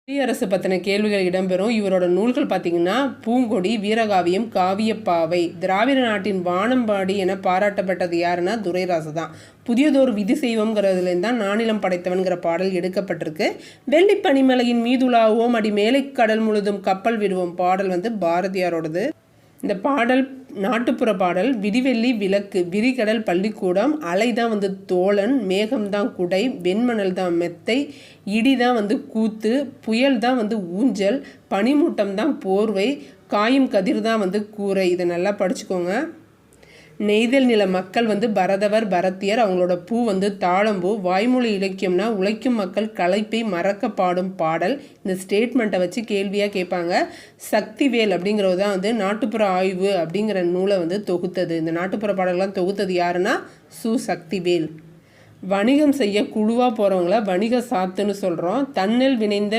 குடியரசு பற்றின கேள்விகள் இடம்பெறும். இவரோட நூல்கள் பார்த்திங்கன்னா பூங்கொடி, வீரகாவியம், காவியப்பாவை. திராவிட நாட்டின் வானம்பாடி என பாராட்டப்பட்டது யாருன்னா துரைராசு தான். புதியதொரு விதி செய்வோங்கிறதுலேருந்து தான் நானிலம் படைத்தவன்கிற பாடல் எடுக்கப்பட்டிருக்கு. வெள்ளி பனிமலையின் மீதுலாவோம் அடி மேலை கடல் முழுதும் கப்பல் விடுவோம் பாடல் பாரதியாரோடது. இந்த பாடல் நாட்டுப்புற பாடல். விடிவெள்ளி விளக்கு, விரிகடல் பள்ளிக்கூடம், அலை தான் தோழன், மேகம் தான் குடை, வெண்மணல் தான் மெத்தை, இடி தான் கூத்து, புயல் தான் ஊஞ்சல், பனிமூட்டம் தான் போர்வை, காயும் கதிர் தான் கூரை. இதை நல்லா படிச்சுக்கோங்க. நெய்தல் நில மக்கள் பரதவர் பரத்தியர். அவங்களோட பூ தாழம்பூ. வாய்மொழி இலக்கியம்னா உழைக்கும் மக்கள் களைப்பை மறக்க பாடும் பாடல். இந்த ஸ்டேட்மெண்ட்டை வச்சு கேள்வியாக கேட்பாங்க. சக்திவேல் அப்படிங்கிறது தான் நாட்டுப்புற ஆய்வு அப்படிங்கிற நூலை தொகுத்தது. இந்த நாட்டுப்புற பாடல்கள்லாம் தொகுத்தது யாருன்னா சக்திவேல். வணிகம் செய்ய குழுவாக போகிறவங்கள வணிக சாத்துன்னு சொல்கிறோம். தன்னெல் வினைந்த